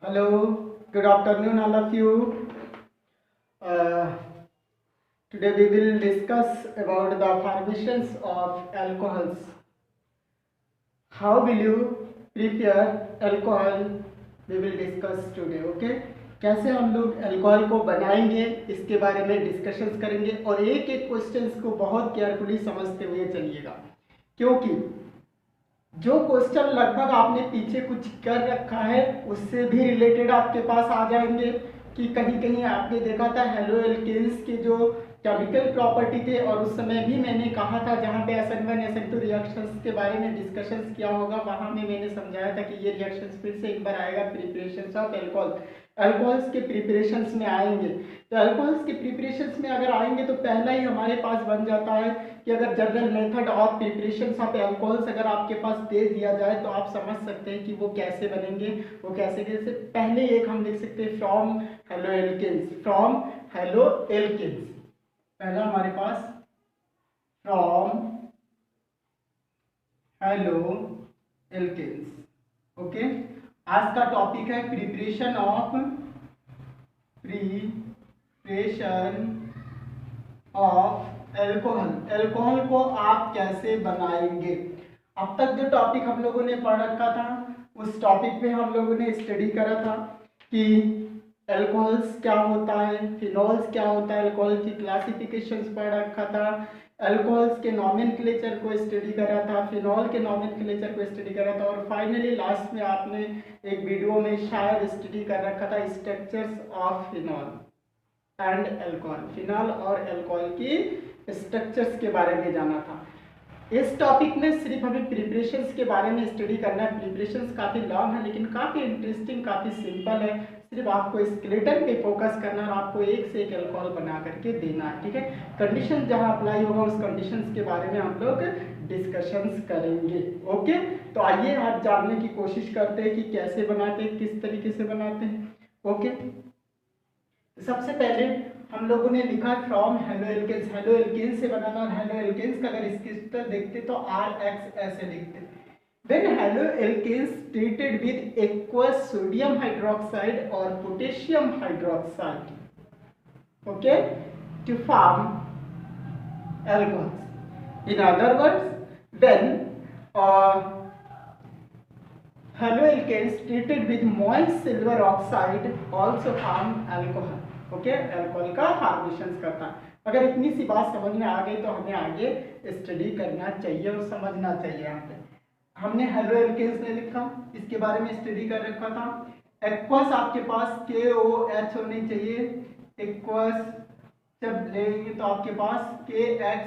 Hello, good afternoon, all of you. Uh, Today we will discuss about the formations of alcohols. How will you prepare alcohol? We will discuss today. Okay? कैसे हम लोग alcohol को बनाएंगे इसके बारे में discussions करेंगे और एक एक क्वेश्चंस को बहुत केयरफुली समझते हुए चलिएगा, क्योंकि जो क्वेश्चन लगभग आपने पीछे कुछ कर रखा है उससे भी रिलेटेड आपके पास आ जाएंगे। कि कहीं कहीं आपने देखा था हेलो एल्केन्स के जो केमिकल प्रॉपर्टी थे, और उस समय भी मैंने कहा था जहाँ पे SN1 SN2 रिएक्शंस के बारे में डिस्कशंस किया होगा वहाँ में मैंने समझाया था कि ये रिएक्शंस फिर से एक बार आएगा प्रिपरेशंस ऑफ एल्कोहल। अल्कोहल्स के प्रिपरेशंस में आएंगे, तो अल्कोहल्स के प्रिपरेशंस में अगर आएंगे तो पहला ही हमारे पास बन जाता है कि अगर general method of preparation of alcohols अगर आपके पास दे दिया जाए तो आप समझ सकते हैं कि वो कैसे बनेंगे। वो कैसे, जैसे पहले एक हम लिख सकते हैं from halo alkanes, from halo alkanes. पहला हमारे पास फ्रॉम हेलो एल्केन्स। ओके, आज का टॉपिक है प्रिपरेशन ऑफ एल्कोहल। एल्कोहल को आप कैसे बनाएंगे। अब तक जो टॉपिक हम लोगों ने पढ़ रखा था उस टॉपिक पे हम लोगों ने स्टडी करा था कि एल्कोहल्स क्या होता है, फिनॉल्स क्या होता है, एल्कोहल की क्लासिफिकेशंस पढ़ रखा था, अल्कोहल्स के नॉमेनक्लेचर को स्टडी करा था, फिनॉल के नॉमेनक्लेचर को स्टडी करा था, और फाइनली लास्ट में आपने एक वीडियो में शायद स्टडी कर रखा था structures of phenol and alcohol. Phenol और अल्कोहल की स्ट्रक्चर्स के बारे में जाना था। इस टॉपिक में सिर्फ हमें प्रिपरेशंस के बारे में स्टडी करना है। प्रिपरेशंस काफ़ी लॉन्ग है लेकिन काफ़ी इंटरेस्टिंग, काफ़ी सिंपल है। सिर्फ आपको स्केलेटन पे फोकस करना है और आपको एक से एक अल्कोहल बना करके देना है, ठीक है। कंडीशन जहां अप्लाई होगा उस कंडीशंस के बारे में हम लोग डिस्कशंस करेंगे। ओके, तो आइए आज जानने की कोशिश करते हैं कि कैसे बनाते हैं, किस तरीके से बनाते हैं। ओके, सबसे पहले हम लोगों ने लिखा from halo alkanes. Halo alkanes से बनाना, और हेलो एल्केन्स का अगर इसके देखते तो RX ऐसे लिखते। When haloalkanes treated with aqueous sodium hydroxide or potassium hydroxide, okay, to form alcohols. In other words, when haloalkanes treated with moist silver oxide also form alcohol. Okay, alcohol का formation करता है। अगर इतनी सी बात समझ में आ गई तो हमें आगे स्टडी करना चाहिए और समझना चाहिए। यहाँ पे हमने हेलो एल्केन्स ने लिखा, इसके बारे में स्टडी कर रखा था। एक्वस आपके पास KOH होनी चाहिए। एक्वस जब लेंगे तो आपके पास KX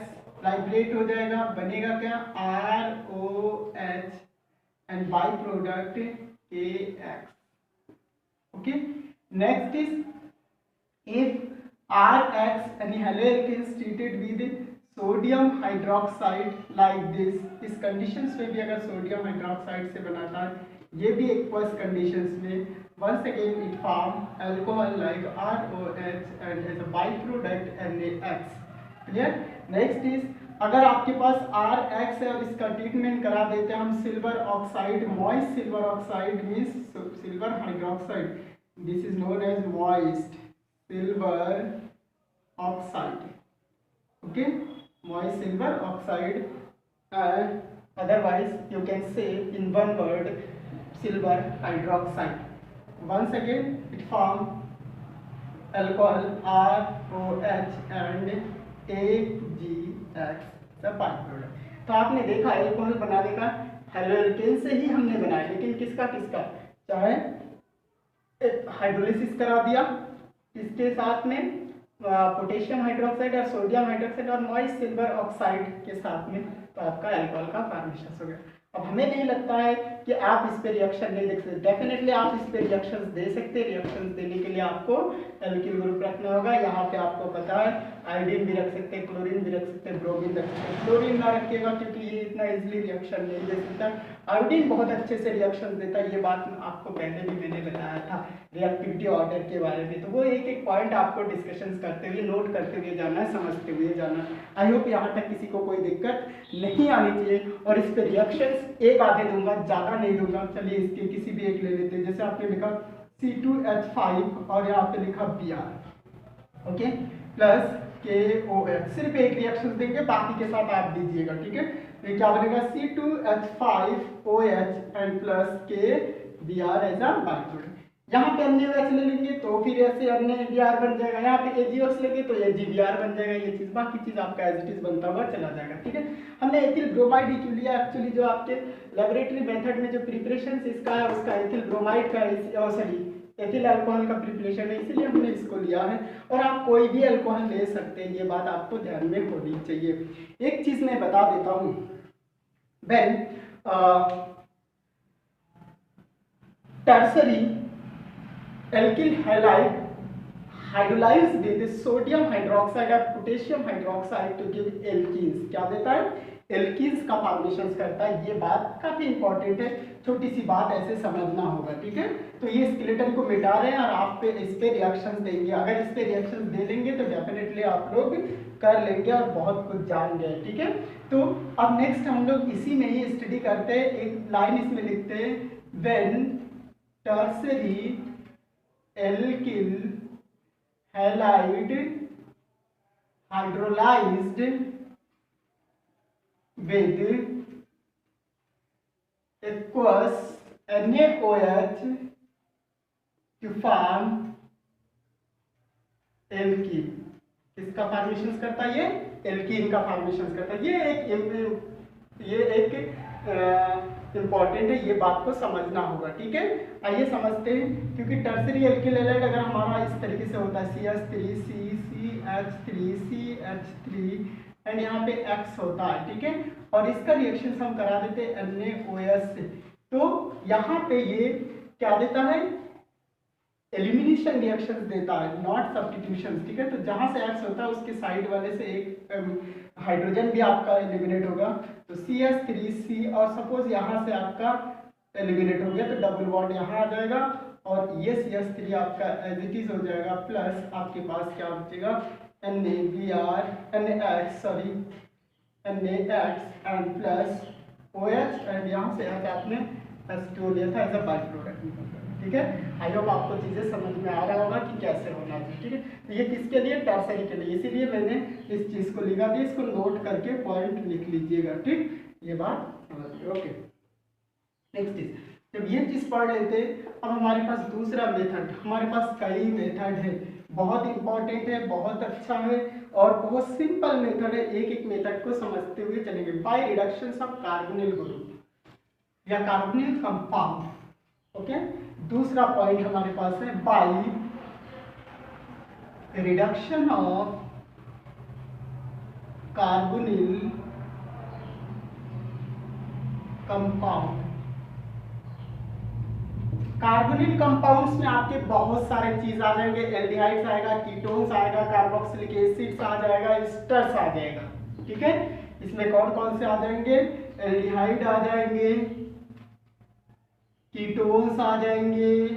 लाइब्रेट हो जाएगा, बनेगा क्या ROH and by product KX। Okay, next is if RX यानी halo alkanes treated with sodium hydroxide like this, इस कंडीशंस में भी अगर सोडियम हाइड्रोक्साइड से बनाता है, ये भी एक्वस कंडीशंस में, once again it form alcohol like ROH and as a by product NaX। Clear. Next is अगर आपके पास RX है और इसका ट्रीटमेंट करा देते हैं हम silver oxide, moist silver oxide means silver hydroxide, this is known as moist silver oxide. Okay, moist silver oxide, and otherwise you can say in one word silver hydroxide. Once again it form alcohol ROH and AgX the byproduct। तो आपने देखा alcohol बनाने का halo alkane से ही हमने बनाया, लेकिन किसका किसका, चाहे हाइड्रोलिसिस करा दिया इसके साथ में पोटेशियम हाइड्रोक्साइड और सोडियम हाइड्रोक्साइड और मॉइस्ट सिल्वर ऑक्साइड के साथ में, तो आपका अल्कोहल का फॉर्मेशन हो गया। अब हमें नहीं लगता है कि आप इस पे रिएक्शन नहीं देख सकते। डेफिनेटली आप इस पे रिएक्शंस दे सकते हैं। रिएक्शंस देने के लिए आपको एल्किल ग्रुप रखना होगा। यहाँ पे आपको पता है आयोडीन भी रख सकते हैं, क्लोरीन भी रख सकते हैं, ब्रोमीन रख सकते हैं। क्लोरीन ना रखिएगा क्योंकि ये इतना इजीली रिएक्शन नहीं दे सकता। आयोडीन बहुत अच्छे से रिएक्शन देता है, ये बात आपको पहले भी मैंने बताया था रिएक्टिविटी ऑर्डर के बारे में। तो वो एक एक पॉइंट आपको डिस्कशंस करते हुए, नोट करते हुए जाना है, समझते हुए जाना है। आई होप यहाँ तक किसी को कोई दिक्कत नहीं आनी चाहिए। और इस पे रिएक्शंस एक आधे दूंगा, ज़्यादा नहीं दूंगा। चलिए इसके किसी भी एक ले लेते हैं। जैसे आपने लिखा C2H5 और यहाँ पे लिखा Br, ओके, प्लस KOH। सिर्फ एक रिएक्शन देंगे, बाकी के साथ आप दीजिएगा, ठीक है। तो ये क्या बनेगा, C2H5OH and plus KBr as a by product. यहाँ पे हमने OH ले लेंगे तो फिर ऐसे हमने Br बन जाएगा, यहाँ पे AgOH लेंगे तो AgBr बन जाएगा। ये चीज, बाकी चीज आपका एज इट इज बनता हुआ चला जाएगा, ठीक है। हमने एथिल ब्रोमाइड ही क्यों लिया, एक्चुअली जो आपके लेबोरेटरी मेथड में जो प्रिपरेशन इसका है उसका एथिल ब्रोमाइड का सॉरी एथिल अल्कोहल का प्रिपरेशन है, इसीलिए हमने इसको लिया है। और आप कोई भी अल्कोहल ले सकते हैं, ये बात आपको ध्यान में होनी चाहिए। एक चीज मैं बता देता हूँ, when tertiary alkyl halide hydrolysed with sodium hydroxide और potassium hydroxide to give alkenes, क्या देता है, एल्कीन्स का फॉर्मेशन करता है। ये बात काफी इंपॉर्टेंट है, छोटी सी बात ऐसे समझना होगा, ठीक है। तो ये स्केलेटन को मिटा रहे हैं और आप पे इस पे रिएक्शंस देंगे। अगर इस पे रिएक्शंस दे लेंगे तो डेफिनेटली आप लोग कर लेंगे और बहुत कुछ जान गए, ठीक है। तो अब नेक्स्ट हम लोग इसी में ही स्टडी करते हैं। एक लाइन इसमें लिखते हैं, when tertiary alkyl halide hydrolysed with aqueous NaOH to form alkene. किसका फॉर्मेशन करता है, ये एल्कीन का फॉर्मेशन करता है। ये एक इंपॉर्टेंट है, ये बात को समझना होगा, ठीक है। आइए समझते हैं, क्योंकि टर्सरी एल्किल हैलाइड अगर हमारा इस तरीके से होता है CH3CCH3CH3 एंड यहाँ पे X होता है, ठीक है, और इसका रिएक्शन हम करा देते हैं NaOH से, तो यहाँ पे ये क्या देता है, एलिमिनेशन रिएक्शन देता है, नॉट सब्स्टिट्यूशन, ठीक है। तो जहाँ से X होता है उसके साइड वाले से एक हाइड्रोजन भी आपका एलिमिनेट होगा, तो CH3C, और सपोज यहाँ से आपका एलिमिनेट हो गया तो डबल बॉन्ड यहाँ आ जाएगा और ये CH3 आपका एज इट इज हो जाएगा, प्लस आपके पास क्या बचेगा, NaBr NaX sorry NaX and plus OH and यहाँ से आपने H2 लिया था एज अ बाई प्रोडक्ट, ठीक है। आई होप आपको चीजें समझ में आ रहा होगा कि कैसे होना चाहिए, ठीक है। तो ये किसके लिए, टर्सरी के लिए, इसीलिए मैंने इस चीज को लिखा दिया। इसको नोट करके पॉइंट लिख लीजिएगा, ठीक, ये बात समझिए, ओके। नेक्स्ट चीज, जब ये चीज पढ़ लेते, अब हमारे पास दूसरा मेथड, हमारे पास कई मेथड है, बहुत इंपॉर्टेंट है, बहुत अच्छा है और बहुत सिंपल मेथड है। एक एक मेथड को समझते हुए चलेंगे। By reduction of carbonyl group या कार्बोनिल कंपाउंड, ओके। दूसरा पॉइंट हमारे पास है by reduction of carbonyl compound. Carbonyl compounds में आपके बहुत सारे चीज आ जाएंगे, एल्डिहाइड्स आएगा, कीटोन्स आएगा, कार्बोक्सिलिक एसिड्स आ जाएगा, एस्टर्स आ जाएगा, ठीक है। इसमें कौन कौन से आ जाएंगे, एल्डिहाइड आ जाएंगे, कीटोन्स आ जाएंगे,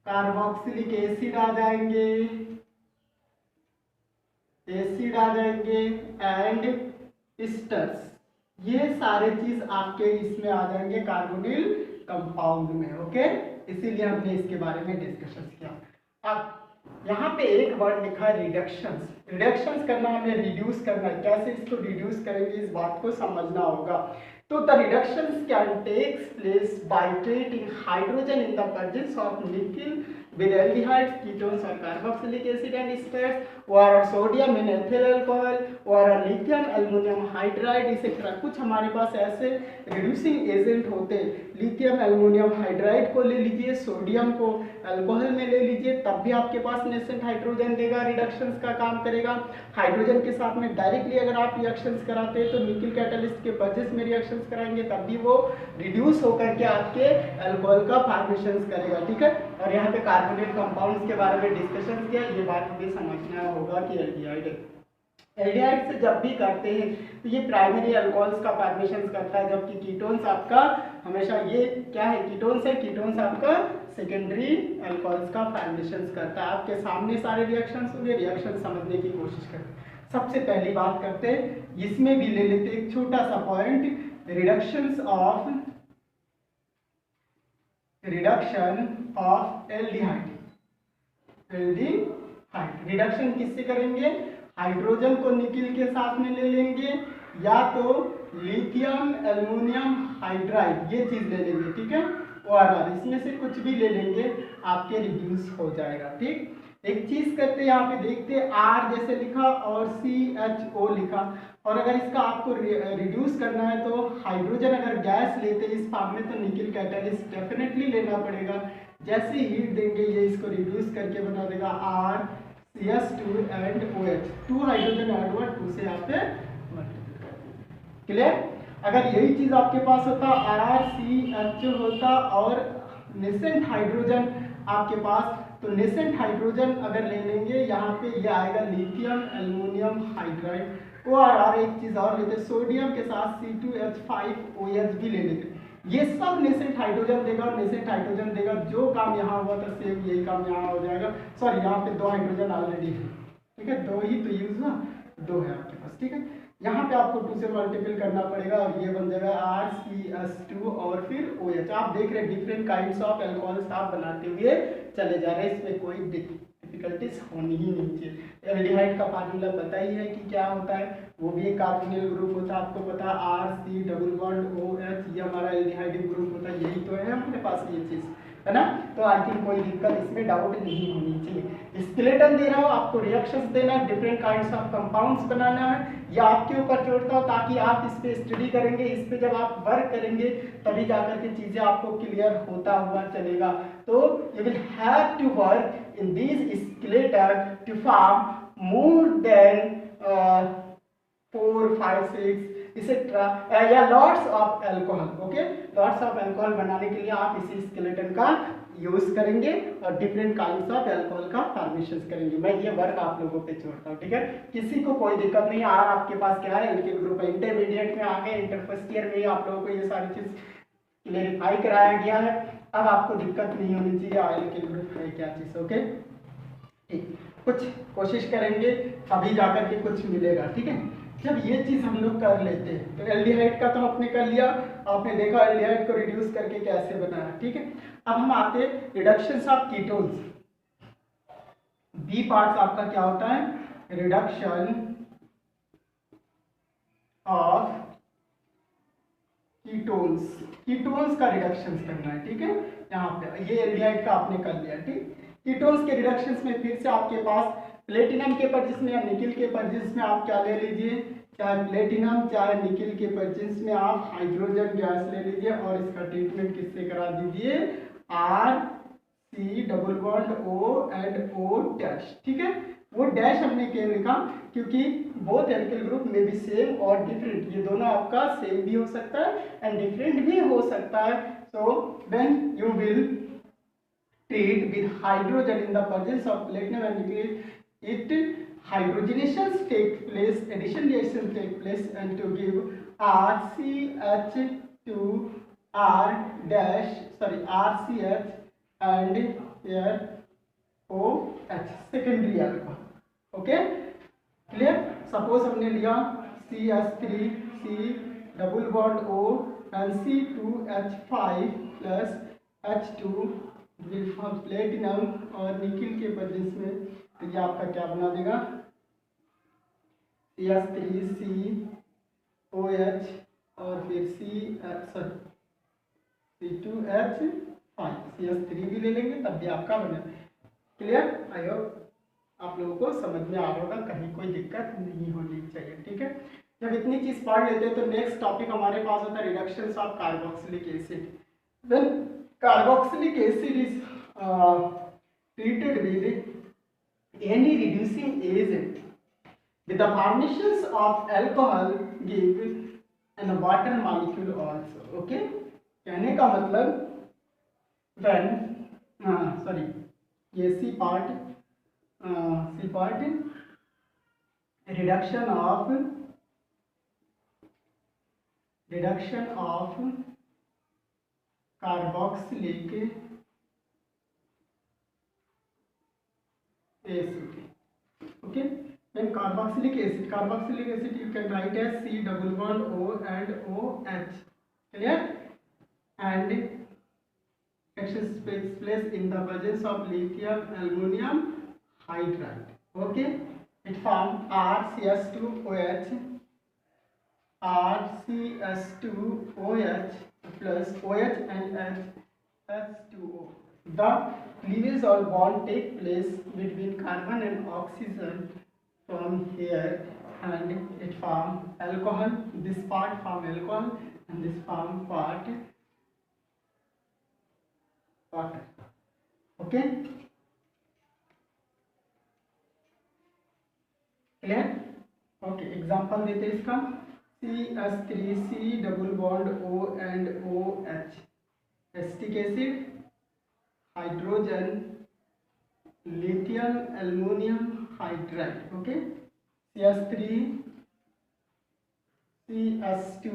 कार्बोक्सिलिक एसिड आ जाएंगे, एसिड आ जाएंगे एंड एस्टर्स। ये सारे चीज आपके इसमें आ जाएंगे कार्बोनिल कंपाउंड में, ओके। इसीलिए हमने इसके बारे में डिस्कशन किया। अब यहाँ पे एक वर्ड लिखा है रिडक्शंस। रिडक्शंस करना हमें रिड्यूस करना है, कैसे इसको रिड्यूस करेंगे इस बात को समझना होगा। तो the reductions can takes place by treating hydrogen in the presence of nickel with aldehydes, ketones or carboxylic acid and esters, or sodium in ethyl alcohol, or lithium aluminum hydride etc. कुछ हमारे पास ऐसे reducing agent होते हैं। Lithium aluminium hydride को ले लीजिए, sodium को alcohol में ले लीजिए, तब भी आपके पास नेसेंट हाइड्रोजन देगा, रिडक्शंस का काम करेगा। हाइड्रोजन के साथ में डायरेक्टली अगर आप रिएक्शंस कराते हैं तो निकिल कैटलिस्ट के वजह में रिएक्शंस कराएंगे, तब भी वो रिड्यूस होकर के आपके अल्कोहल का फॉर्मेशन करेगा, ठीक है। और यहाँ पे कार्बोनेट कंपाउंड्स के बारे में डिस्कशन किया। ये बात हमें समझना होगा कि एल्डिहाइड से जब भी करते हैं तो ये प्राइमरी अल्कोहल्स का फॉर्मेशन करता है, जबकि कीटोन्स आपका हमेशा ये क्या है, कीटोन्स है, कीटोन्स आपका सेकेंडरी अल्कोहल्स का फॉर्मेशन करता है। आपके सामने सारे रिएक्शंस होंगे, रिएक्शन समझने की कोशिश करते हैं। सबसे पहली बात करते हैं, इसमें भी ले लेते एक छोटा सा point, reductions of reduction of aldehyde. Aldehyde reduction किससे करेंगे? हाइड्रोजन को निकिल के साथ में ले लेंगे या तो लिथियम एल्युमिनियम हाइड्राइड ये चीज ले लेंगे, ठीक है, ORR इसमें से कुछ भी ले लेंगे, आपके रिड्यूस हो जाएगा। ठीक, एक चीज करते हैं यहाँ पे देखते हैं, R जैसे लिखा और CHO लिखा, और अगर इसका आपको रिड्यूस करना है तो हाइड्रोजन अगर गैस लेते हैं इस फॉर्म में तो निकिल कैटलिस्ट डेफिनेटली लेना पड़ेगा। जैसे हीट देंगे ये इसको रिड्यूस करके बना देगा RCS2 and OH, 2 hydrogen add हुआ, 2 से यहाँ पे मल्टीप्लाई कर दिया। क्लियर? अगर यही चीज आपके पास होता RCH होता और नेसेंट हाइड्रोजन आपके पास, तो नेसेंट हाइड्रोजन अगर ले लेंगे यहाँ पे ये आएगा लिथियम एल्युमिनियम हाइड्राइड, ORR एक चीज और लेते सोडियम के साथ C2H5OH भी ले लेते, ये सब नेसेंट हाइड्रोजन देगा और नेसेंट हाइड्रोजन देगा, जो काम यहाँ हुआ था सेम यही काम यहाँ हो जाएगा। सॉरी यहाँ पे 2 हाइड्रोजन ऑलरेडी है, ठीक है, 2 ही तो यूज ना, 2 है आपके पास, ठीक है, यहाँ पे आपको 2 से मल्टीपल करना पड़ेगा और ये बन जाएगा RCS2 और फिर OH। आप देख रहे हैं डिफरेंट काइंड्स ऑफ एल्कोहल्स आप बनाते हुए चले जा रहे हैं, इसमें कोई डिफिकल्टीज होनी ही नहीं चाहिए। एल्डिहाइड का फार्मूला पता ही है कि क्या होता है, वो भी एक कार्बोनिल ग्रुप होता है, आपको पता है RC डबल बॉन्ड OH, ये हमारा एल्डिहाइड ग्रुप होता है, यही तो है हमारे पास ये चीज, है ना। तो आई थिंक कोई दिक्कत इसमें डाउट नहीं होनी चाहिए। स्केलेटन दे रहा हो, आपको रिएक्शंस देना है, डिफरेंट काइंड्स ऑफ कंपाउंड्स बनाना है, या आपके ऊपर छोड़ता हूँ ताकि आप इस पे स्टडी करेंगे, इस पे जब आप वर्क करेंगे तभी जाकर के चीजें आपको क्लियर होता हुआ चलेगा। तो you will have to work in this skeleton to form more than 4, 5, 6 etcetera या lots of alcohol. Okay, lots of alcohol बनाने के लिए आप इसी स्केलेटन का यूज करेंगे और डिफरेंट काइंड्स ऑफ अल्कोहल का फॉर्मेशन करेंगे। मैं ये वर्क आप लोगों पे छोड़ता हूँ, ठीक है, किसी को कोई दिक्कत नहीं। आर आपके पास क्या है, एल्किल ग्रुप है, इंटरमीडिएट में आ गए, इंटर फर्स्ट ईयर में आप लोगों को ये सारी चीज क्लेरिफाई कराया गया है, अब आपको दिक्कत नहीं होनी चाहिए एल्किल ग्रुप है क्या चीज। ओके, ठीक, कुछ कोशिश करेंगे तभी जाकर के कुछ मिलेगा, ठीक है। जब ये चीज हम लोग कर लेते हैं तो एल्डिहाइड का तो आपने कर लिया, आपने देखा एल्डिहाइड को रिड्यूस करके कैसे बनाना, ठीक है। अब हम आते हैं reductions of ketones. B part आपका क्या होता है, रिडक्शन ऑफ कीटोन्स, कीटोन्स का रिडक्शन करना है, ठीक है। यहाँ पे ये एल्डिहाइड का आपने कर लिया, ठीक। कीटोन्स के रिडक्शंस में फिर से आपके पास प्लेटिनम के परचेस में या निकिल के परचेस में आप क्या ले लीजिए, चाहे प्लेटिनम चाहे निकिल के परचेस में आप हाइड्रोजन गैस ले लीजिए और इसका ट्रीटमेंट किससे करा दीजिए, RC double bond O and O dash, ठीक है। वो डैश हमने क्यों लिखा, क्योंकि बोथ एल्किल ग्रुप में भी सेम और डिफरेंट, ये दोनों आपका सेम भी हो सकता है एंड डिफरेंट भी हो सकता है। So when you will treat with hydrogen in the presence of platinum and nickel, it hydrogenations take place, addition reactions take place and to give RCH2R dash, sorry, RCH and here OH secondary alcohol. Okay, clear? Suppose हमने लिया CH3C double bond O and C2H5 plus H2 platinum और nickel के presence में, तो ये आपका क्या बना देगा, CH3COH और फिर C2H5, CH3 भी ले लेंगे तब भी आपका बना। क्लियर? आई होप आप लोगों को समझ में आ रहा होगा, कहीं कोई दिक्कत नहीं होनी चाहिए, ठीक है। जब इतनी चीज पढ़ लेते हैं तो नेक्स्ट टॉपिक हमारे पास होता है reductions of carboxylic acid. Then carboxylic acid is treated with any reducing agent with the formations of alcohol give an water molecule also. Okay, कहने का मतलब when sorry ये C part reduction of carboxylic acid. Okay, when carboxylic acid you can write as C double bond O and OH. Clear? And reactions takes place in the presence of lithium aluminum hydride. Okay, it forms RCS2OH, RCS2OH plus OH and H2O. The cleavage or bond take place between carbon and oxygen from here, and it form alcohol. This part form alcohol and this form part water. Okay, clear? Okay example देते हैं इसका CH3C double bond O and OH, acetic acid, hydrogen, lithium aluminium hydride. Okay, CH3 CH2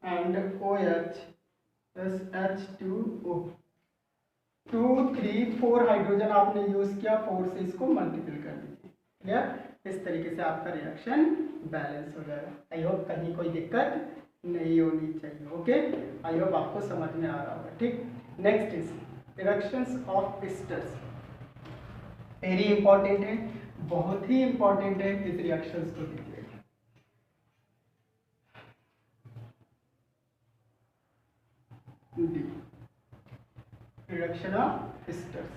and OH plus H2O. 2 3 4 hydrogen आपने use किया, 4 से इसको multiple कर दीजिए. Clear? इस तरीके से आपका रिएक्शन बैलेंस हो जाएगा. आई होप कहीं कोई दिक्कत नहीं होनी चाहिए. ओके, आई होप आपको समझ में आ रहा होगा. ठीक, next is reactions of esters. Very important है, बहुत ही इंपॉर्टेंट है. इस रिएक्शंस को देखिएगा. Reaction of esters.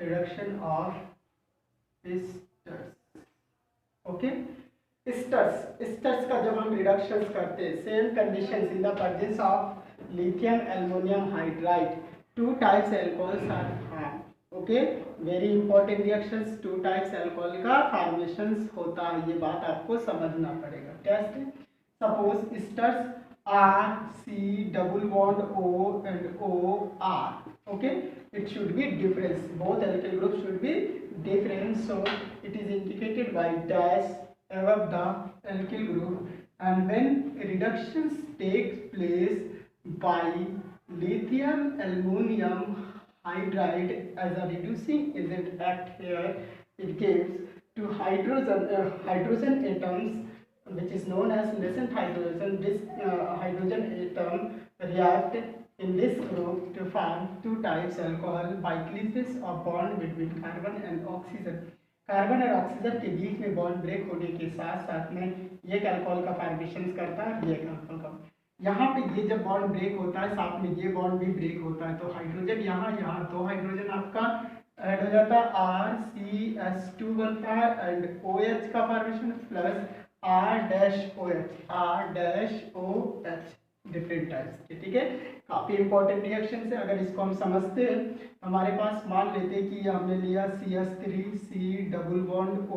Reduction of esters. Okay, esters का जब हम रिडक्शंस करते हैं, same conditions in the presence of lithium aluminium hydride, two types alcohols are form. Okay, very important reactions. Two types alcohol का formations होता है, ये बात आपको समझना पड़ेगा. Test, suppose esters RC double bond O and OR. Okay, it should be different. Both alkyl groups should be different, so it is indicated by dash above the alkyl group. And when reductions take place by lithium aluminum hydride as a reducing agent act here, it gives to hydrogen atoms, which is known as nascent hydrogen. This hydrogen atom react in this group to form two types alcohol by cleavage of bond between carbon and oxygen. Carbon और oxygen के बीच में bond break होने के साथ साथ में ये alcohol का फॉर्मेशन करता है. ये अल्कोहल का यहाँ पे ये जब बॉन्ड ब्रेक होता है, साथ में ये बॉन्ड भी ब्रेक होता है, तो हाइड्रोजन यहाँ दो हाइड्रोजन आपका ऐड हो जाता है, RCH2 बनता है एंड OH का formation plus R-OH different types के. ठीक है, काफी इंपॉर्टेंट रिएक्शन है. अगर इसको हम समझते हैं, हमारे पास मान लेते हैं कि हमने लिया CH3C double bond O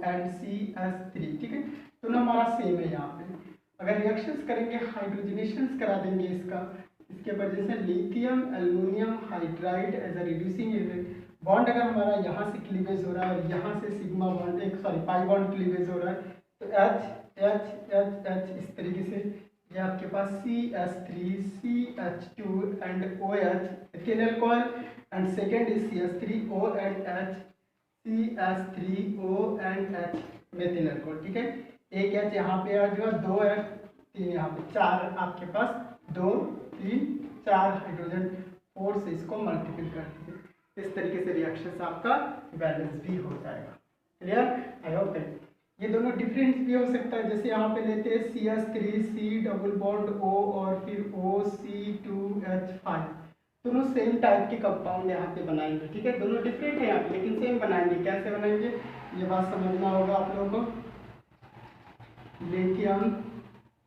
and CH3. ठीक है, तो ना हमारा सेम है. यहाँ पे अगर रिएक्शंस करेंगे, हाइड्रोजनेशंस करा देंगे इसके वजह से lithium aluminium hydride as a reducing agent. Bond अगर हमारा यहाँ से क्लीवेज हो रहा है और यहाँ से sigma bond pi bond cleavage हो रहा है, तो H इस तरीके से ये आपके पास CH3 CH2 and OH ethyl alcohol and second is CH3O and H CH3O and H methyl alcohol. ठीक है, एक H यहाँ पे आ जाएगा, 2 H 3 यहाँ पे, 4 आपके पास, 2 3 4 हाइड्रोजन, 4 से इसको मल्टीपल कर दीजिए. इस तरीके से रिएक्शन आपका बैलेंस भी हो जाएगा. क्लियर? I hope that. ये दोनों डिफरेंस भी हो सकता है. जैसे यहाँ पे लेते हैं CH3C डबल बॉन्ड O और फिर OC2H5, दोनों सेम टाइप के कंपाउंड यहाँ पे बनाएंगे. ठीक है, दोनों डिफरेंट है यहाँ पे लेकिन सेम बनाएंगे. कैसे बनाएंगे ये बात समझना होगा आप लोगों को. Lithium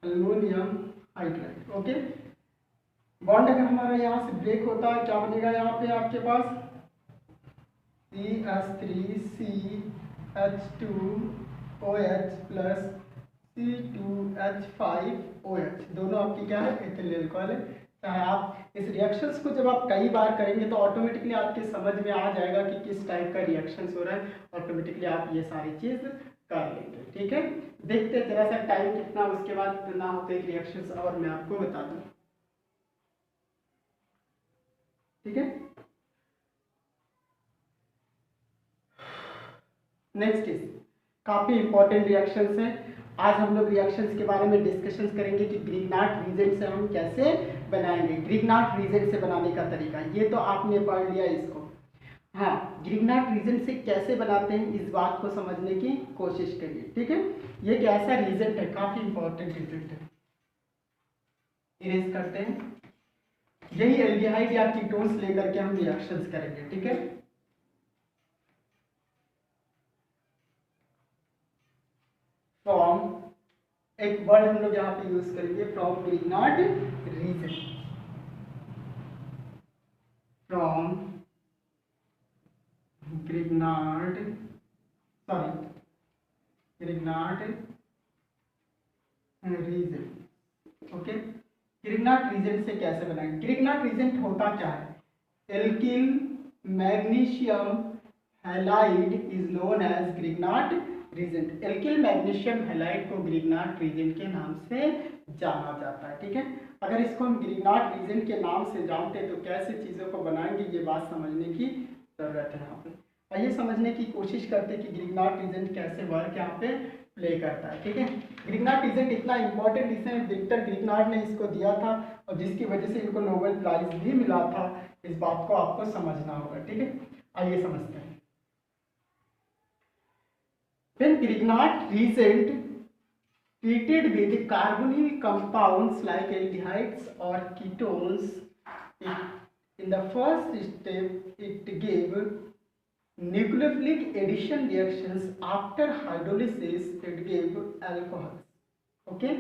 aluminium hydride. Okay, bond अगर हमारा यहाँ से ब्रेक होता है, क्या बनेगा यहाँ पे आपके पास CH3CH2OH प्लस C2H5OH. दोनों आपकी क्या है, एथिल अल्कोहल है. चाहे आप इस रिएक्शंस को जब आप कई बार करेंगे तो ऑटोमेटिकली आपके समझ में आ जाएगा कि किस टाइप का रिएक्शंस हो रहा है. ऑटोमेटिकली आप ये सारी चीज कर लेंगे. ठीक है, देखते जरा सा टाइम कितना उसके बाद ना होते रिएक्शंस और मैं आपको बता दूं. ठीक है, नेक्स्ट इज काफी इंपॉर्टेंट रिएक्शंस हैं. आज हम लोग रिएक्शंस के बारे में डिस्कशंस करेंगे कि ग्रिग्नार्ड रीजेंट से हम कैसे बनाएंगे, ग्रिग्नार्ड रीजेंट से बनाने का तरीका। ये तो आपने पढ़ लिया इसको। हाँ, ग्रिग्नार्ड रीजेंट से कैसे बनाते हैं इस बात को समझने की कोशिश करिए, ठीक है। ये एक ऐसा रीजेंट है, काफी इंपॉर्टेंट रीजेंट है। इरेज करते हैं। यही एल्डिहाइड या कीटोन्स लेकर के हम रिएक्शंस करेंगे, ठीक है। फ्रॉम, एक वर्ड हम लोग यहाँ पे यूज करेंगे, from Grignard reagent, from Grignard, Grignard reagent, okay. Grignard reagent से कैसे बनाएंगे? ग्रिग्नार्ड रीजेंट होता क्या है? Alkyl magnesium halide is known as Grignard reagent. Alkyl magnesium halide को ग्रिग्नार्ड रीजेंट के नाम से जाना जाता है, ठीक है। अगर इसको हम ग्रिग्नार्ड रीजेंट के नाम से जानते हैं तो कैसे चीज़ों को बनाएंगे, ये बात समझने की जरूरत है यहाँ पे। आइए समझने की कोशिश करते हैं कि ग्रिग्नार्ड रीजेंट कैसे वर्क यहाँ पे प्ले करता है, ठीक है। ग्रिग्नार्ड रीजेंट इतना इंपॉर्टेंट, इसे विक्टर ग्रिग्नार्ड ने इसको दिया था और जिसकी वजह से इनको नोबेल प्राइज भी मिला था। इस बात को आपको समझना होगा, ठीक है। आइए समझते हैं। When Grignard reagent treated with carbonyl compounds like aldehydes or ketones, in the first step it gave nucleophilic addition reactions. After hydrolysis it gave alcohols. Okay?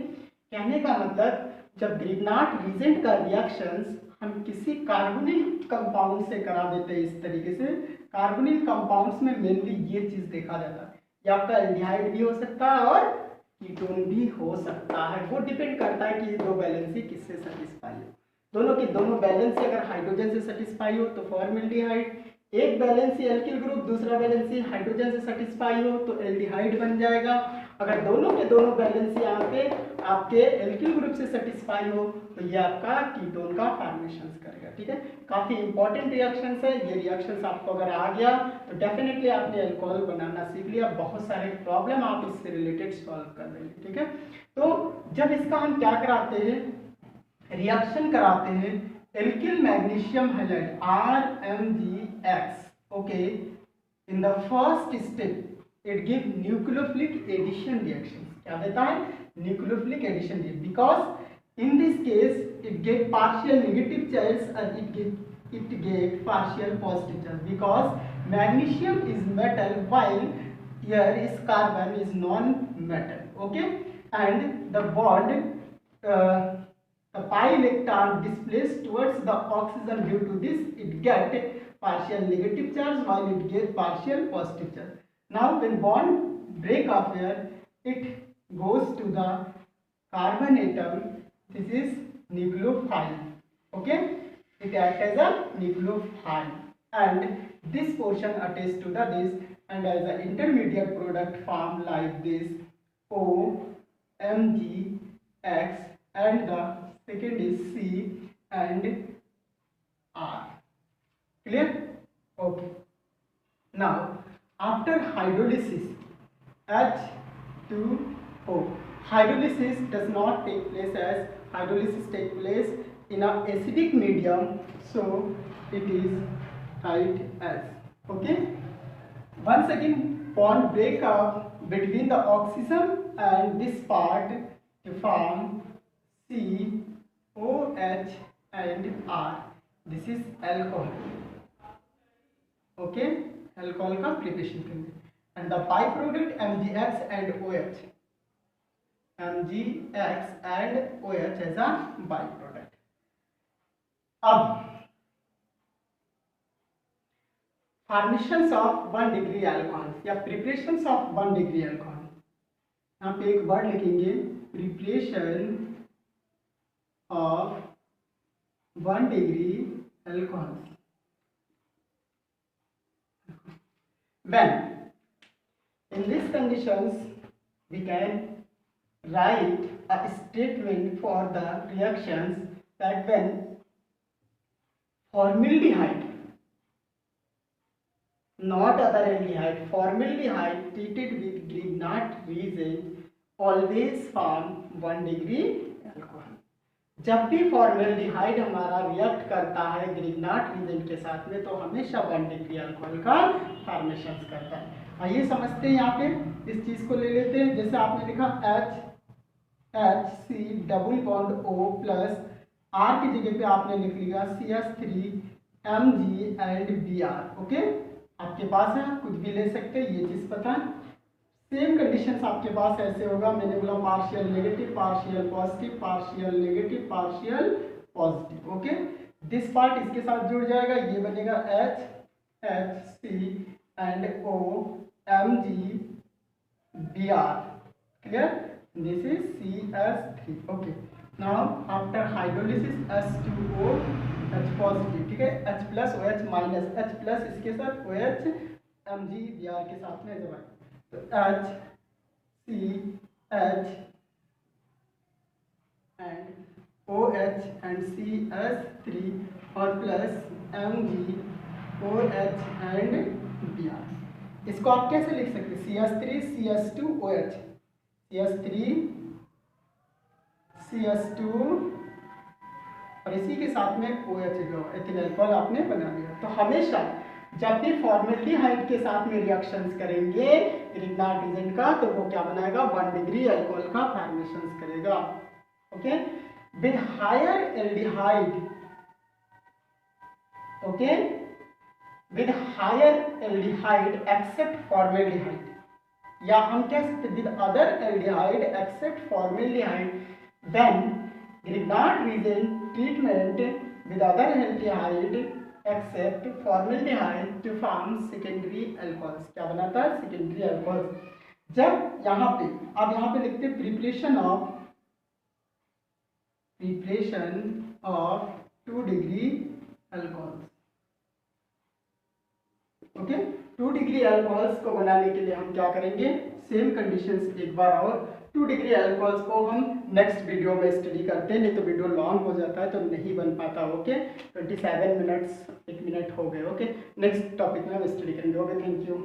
कहने का मतलब जब ग्रिग्नार्ड रीजेंट का रिएक्शंस हम किसी कार्बोनिल कंपाउंड से करा देते हैं इस तरीके से, कार्बोनिल कंपाउंड्स में मेनली ये चीज देखा जाता है, ये आपका एल्डिहाइड भी हो सकता है और कीटोन भी हो सकता है। वो डिपेंड करता है कि ये दो वैलेंसी किससे सेटिस्फाई हो। दोनों की दोनों वैलेंसी अगर हाइड्रोजन से सेटिस्फाई हो तो फॉर्मल्डिहाइड, एक वैलेंसी एल्किल ग्रुप दूसरा वैलेंसी हाइड्रोजन से सेटिस्फाई हो तो एल्डिहाइड बन जाएगा। अगर दोनों के दोनों वैलेंसी यहाँ पे आपके एल्किल ग्रुप से सेटिस्फाई हो तो ये आपका कीटोन का फॉर्मेशन करेगा, ठीक है। काफी इंपॉर्टेंट रिएक्शंस है ये। रिएक्शंस आपको अगर आ गया तो डेफिनेटली आपने अल्कोहल बनाना सीख लिया, बहुत सारे प्रॉब्लम आप इससे रिलेटेड सॉल्व कर लेंगे, ठीक है। तो जब इसका हम क्या कराते हैं, रिएक्शन कराते हैं alkyl magnesium halide RMgX, okay. In the first step it give nucleophilic addition reaction. क्या देता है? Nucleophilic addition, because in this case it get partial negative charge और it get partial positive charge because magnesium is metal while here is carbon is non-metal, okay, and the bond the pi electron displaced towards the oxygen. Due to this it get partial negative charge while it get partial positive charge. Now when bond break up here it goes to the carbon atom. This is nucleophile, okay. It acts as a nucleophile and this portion attached to the this and as an intermediate product form like this OMgX and the second is C and R. Clear? Okay. Now after hydrolysis H2O, hydrolysis does not take place as hydrolysis take place in a acidic medium, so it is tight as, okay. Once again bond break up between the oxygen and this part to form COH and R. This is alcohol, okay. alcohol का preparation करेंगे and the byproduct MgX and OH, MgX and OH as a byproduct. अब formations of 1 degree alcohol या preparations of 1 degree alcohol, यहाँ पे एक word लिखेंगे preparation of 1 degree alcohol. When in these conditions we can write a statement for the reactions that when formaldehyde, not other aldehyde, formaldehyde treated with Grignard reagent always form 1 degree alcohol. जब भी formaldehyde हमारा react करता है Grignard reagent के साथ में तो हमेशा 1 डिग्री अल्कोहल का फॉर्मेशन करता है। आइए समझते हैं, यहाँ पे इस चीज को ले लेते हैं। जैसे आपने लिखा HC double bond O plus R की जगह पे आपने लिख लिया CH3 Mg and Br। Okay, आपके पास है, कुछ भी ले सकते हैं, ये चीज पता है। सेम कंडीशंस आपके पास ऐसे होगा, मैंने बोला partial negative, partial positive, partial negative, partial positive. Okay, this part इसके साथ जुड़ जाएगा, ये बनेगा HC and O Mg Br। Clear? This is CH3। Okay, now after hydrolysis H2O H positive, ठीक है, H plus OH minus, H plus इसके साथ OH Mg Br के साथ में जब तो HCH and OH and CH3 और प्लस MgOH एंड Br। इसको आप कैसे लिख सकते हैं? CH3 CH2 OH, CH3 CH2 और इसी के साथ में OH जो एथिल अल्कोहल आपने बना लिया। तो हमेशा जब भी फॉर्मेल्डिहाइड के साथ में रिएक्शंस करेंगे ग्रिग्नार्ड रीजेंट का तो वो क्या बनाएगा? 1 डिग्री अल्कोहल का फॉर्मेशन करेगा। Okay, with higher aldehyde, okay, with higher aldehyde except formaldehyde, या हम कह सकते with other aldehyde except formaldehyde, then Grignard reagent treatment with other aldehyde except formaldehyde to form secondary alcohols. क्या बनाता है? Secondary alcohols. जब यहाँ पे अब यहाँ पे लिखते preparation of 2 degree alcohols. Okay, 2 degree alcohols को बनाने के लिए हम क्या करेंगे? सेम कंडीशंस एक बार और 2 डिग्री अल्कोहल्स को हम नेक्स्ट वीडियो में स्टडी करते हैं, नहीं तो वीडियो लॉन्ग हो जाता है तो नहीं बन पाता। ओके, 27 मिनट्स 1 मिनट हो गए। ओके, नेक्स्ट टॉपिक में हम स्टडी करेंगे। Okay, thank you.